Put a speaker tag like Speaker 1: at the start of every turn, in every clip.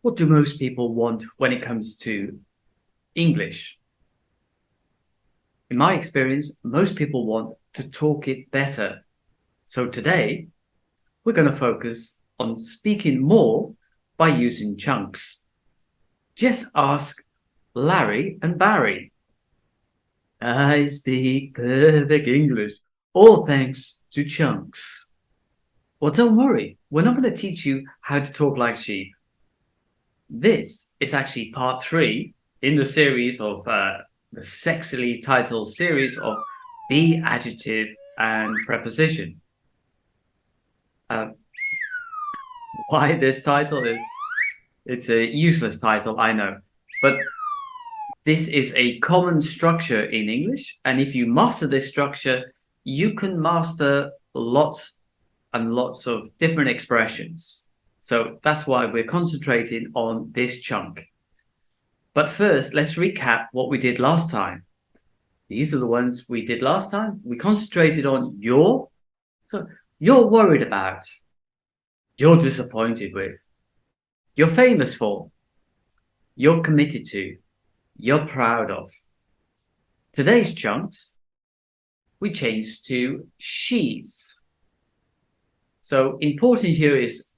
Speaker 1: What do most people want when it comes to English? In my experience, most people want to talk it better. So today, we're going to focus on speaking more by using chunks. Just ask Larry and Barry. I speak perfect English, all thanks to chunks. Well, don't worry, we're not going to teach you how to talk like sheep. This is actually part 3 in the series of the sexily titled series of be, adjective, and preposition. Why this title? It's a useless title, I know, but this is a common structure in English, and if you master this structure, you can master lots and lots of different expressions. So that's why we're concentrating on this chunk. But first, let's recap what we did last time. These are the ones we did last time. We concentrated on you're. So you're worried about, you're disappointed with, you're famous for, you're committed to, you're proud of. Today's chunks, we changed to she's. So important here is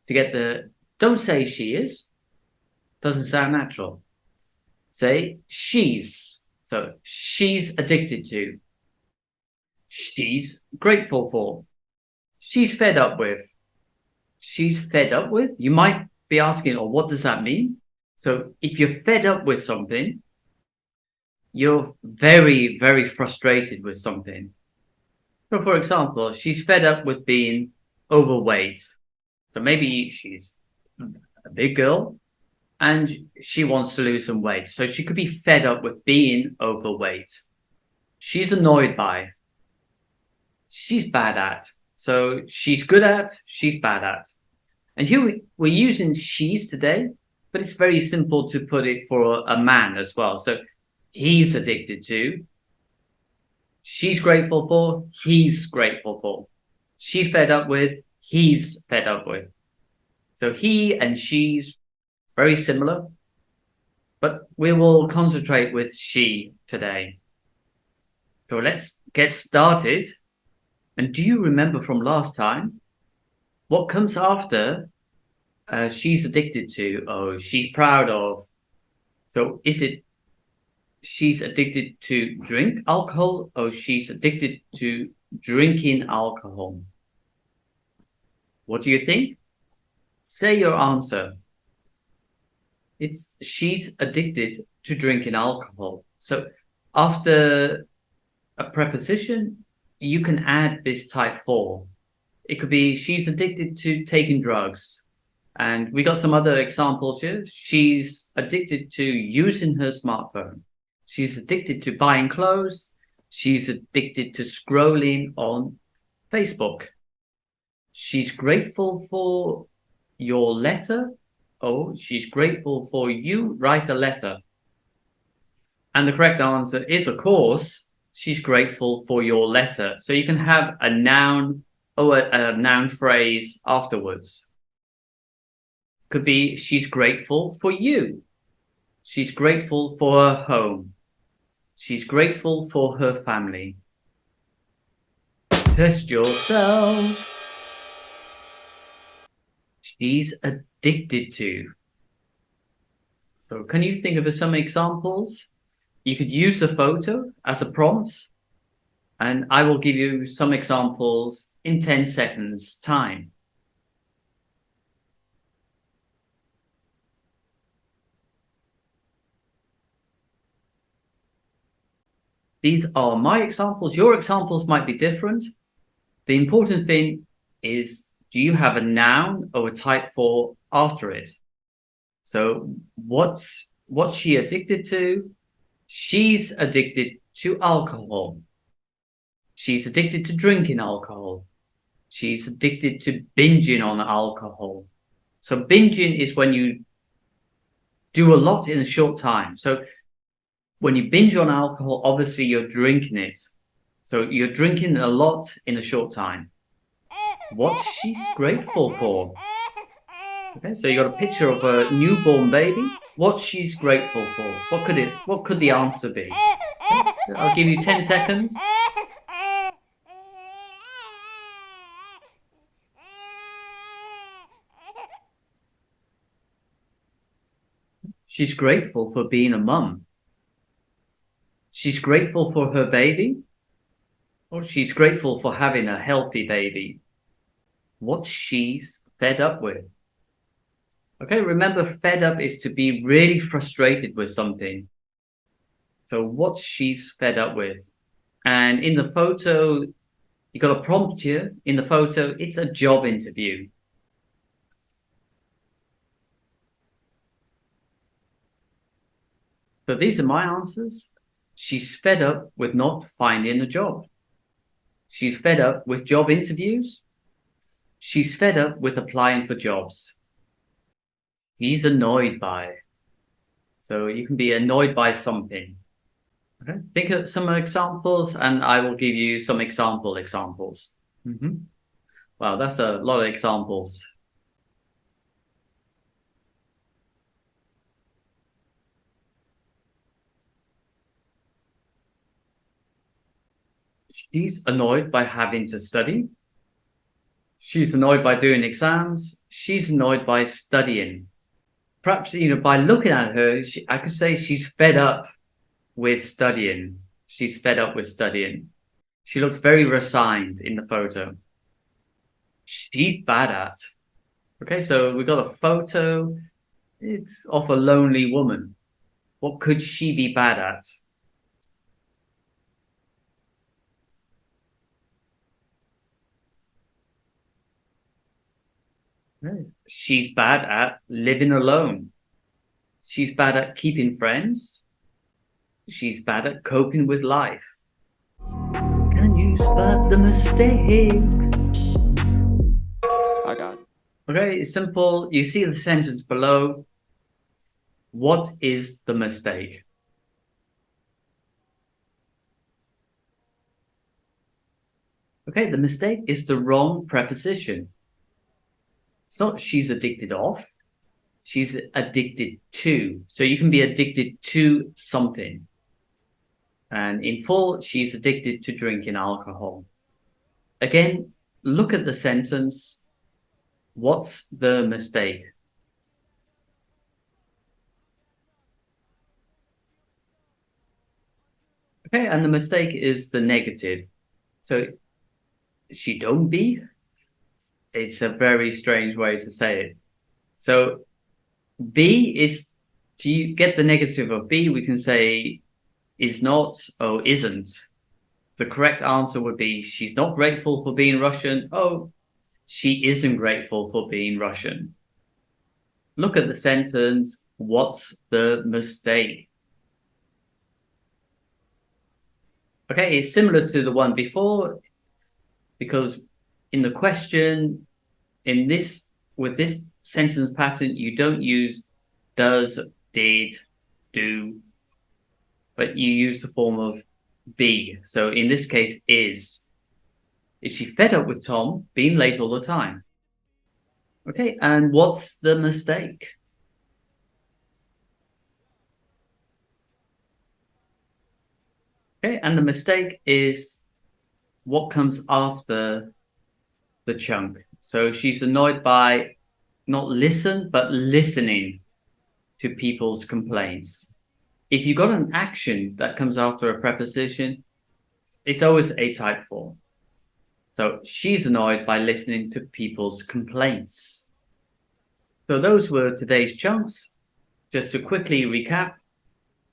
Speaker 1: to get the, don't say she is, doesn't sound natural. Say she's. So she's addicted to, she's grateful for, she's fed up with. She's fed up with? You might be asking, oh, what does that mean? So if you're fed up with something, you're very, very frustrated with something. So for example, she's fed up with being overweight. So maybe she's a big girl and she wants to lose some weight. So she could be fed up with being overweight. She's annoyed by. She's bad at. So she's good at, she's bad at. And here we're using she's today, but it's very simple to put it for a man as well. So he's addicted to, she's grateful for, he's grateful for. She's fed up with, he's fed up with. So he and she's very similar, but we will concentrate with she today. So let's get started. And do you remember from last time what comes after she's addicted to? Oh, she's proud of. So is it she's addicted to drink alcohol or she's addicted to drinking alcohol? What do you think? Say your answer. It's she's addicted to drinking alcohol. So after a preposition, you can add this type 4. It could be she's addicted to taking drugs. And we got some other examples here. She's addicted to using her smartphone. She's addicted to buying clothes. She's addicted to scrolling on Facebook. She's grateful for your letter. Oh, she's grateful for you write a letter. And the correct answer is, of course, she's grateful for your letter. So you can have a noun or a noun phrase afterwards. Could be she's grateful for you. She's grateful for her home. She's grateful for her family. Test yourself. She's addicted to. So can you think of some examples? You could use a photo as a prompt, and I will give you some examples in 10 seconds time. These are my examples. Your examples might be different. The important thing is, do you have a noun or a type 4 after it? So what's she addicted to? She's addicted to alcohol. She's addicted to drinking alcohol. She's addicted to binging on alcohol. So binging is when you do a lot in a short time. So when you binge on alcohol, obviously you're drinking it. So you're drinking a lot in a short time. What she's grateful for. Okay, so you got a picture of a newborn baby. What she's grateful for? What could the answer be? Okay, I'll give you 10 seconds. She's grateful for being a mum. She's grateful for her baby, or she's grateful for having a healthy baby. What she's fed up with. Okay, remember, fed up is to be really frustrated with something. So what she's fed up with. And in the photo, you got a prompt here. In the photo, it's a job interview. So these are my answers. She's fed up with not finding a job. She's fed up with job interviews. She's fed up with applying for jobs. He's annoyed by. So you can be annoyed by something. Okay. Think of some examples, and I will give you some examples. Wow, that's a lot of examples. She's annoyed by having to study. She's annoyed by doing exams. She's annoyed by studying. Perhaps, by looking at her, I could say she's fed up with studying. She's fed up with studying. She looks very resigned in the photo. She's bad at. Okay, so we got a photo. It's of a lonely woman. What could she be bad at? She's bad at living alone. She's bad at keeping friends. She's bad at coping with life. Can you spot the mistakes? Okay, it's simple. You see the sentence below. What is the mistake? Okay, the mistake is the wrong preposition. It's not she's addicted of. She's addicted to. So you can be addicted to something. And in full, she's addicted to drinking alcohol. Again, look at the sentence. What's the mistake? Okay, and the mistake is the negative. So she don't be. It's a very strange way to say it. So be is, do you get the negative of be? We can say is not or isn't. The correct answer would be she's not grateful for being Russian. Oh, she isn't grateful for being Russian. Look at the sentence. What's the mistake? Okay, it's similar to the one before because in the question, with this sentence pattern, you don't use does, did, do, but you use the form of be. So in this case, is. Is she fed up with Tom being late all the time? Okay, and what's the mistake? Okay, and the mistake is what comes after the chunk. So she's annoyed by not listen, but listening to people's complaints. If you got an action that comes after a preposition, it's always a type form. So she's annoyed by listening to people's complaints. So those were today's chunks. Just to quickly recap,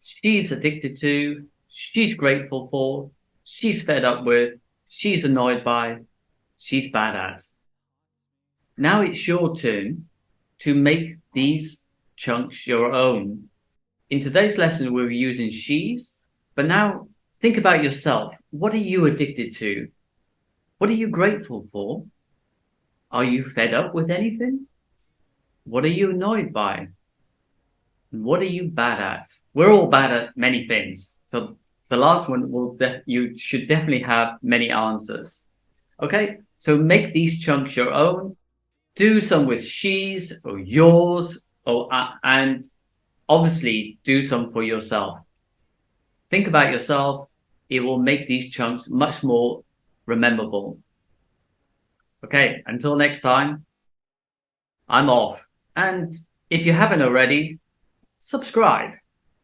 Speaker 1: she's addicted to, she's grateful for, she's fed up with, she's annoyed by, she's bad at. Now it's your turn to make these chunks your own. In today's lesson, we're using she's, but now think about yourself. What are you addicted to? What are you grateful for? Are you fed up with anything? What are you annoyed by? What are you bad at? We're all bad at many things. So the last one you should definitely have many answers. Okay, so make these chunks your own. Do some with she's or yours, and obviously do some for yourself. Think about yourself. It will make these chunks much more rememberable. Okay, until next time, I'm off. And if you haven't already, subscribe.